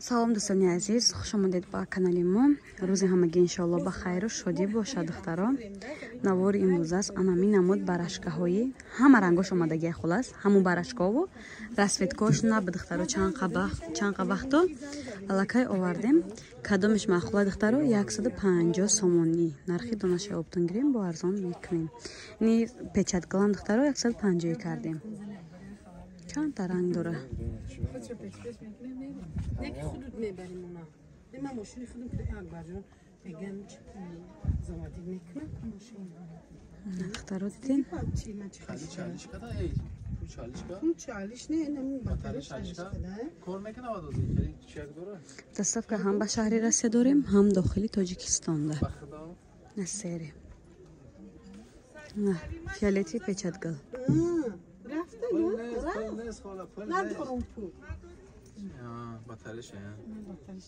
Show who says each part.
Speaker 1: салом дӯстони азиз, хуш омадед ба канали мо. рӯзи ҳамагӣ иншоалло ба хайру шодӣ бошад духтаро. навори имрӯз аст анами намуд барашкаҳои ҳама рангош омадагия хулас ҳаму барашкаҳо расветкош на ба духтаро чанд вақто аллакай овардем. кадомиш маъқула духтаро 150 сомонӣ нархи донаши обтон гирем бо арзон мекунем. ини печатгалам духтаро 150 кардем. چند تا رنگ داره؟
Speaker 2: یکی خودت میبریم اونا. من ماشین خودم که اکبر جان میگن زمادی میکنم ماشین.
Speaker 1: اختراع دیدین؟
Speaker 3: خالی چالیش کدا ای؟ چالیش کدا؟
Speaker 2: اون چالیش نه نمی باتری چالیش کدا.
Speaker 3: کار میکنه و دوزی خیلی چیک داره؟
Speaker 1: دستف که هم به شهر روسیه داریم هم داخلی تاجیکستان ده.
Speaker 3: بخدا.
Speaker 1: نه سری. نه فیالتی پیچادگل.
Speaker 2: رفته
Speaker 3: نه خاله پول
Speaker 2: ندارم پول.
Speaker 3: باتریشه.
Speaker 2: باتریش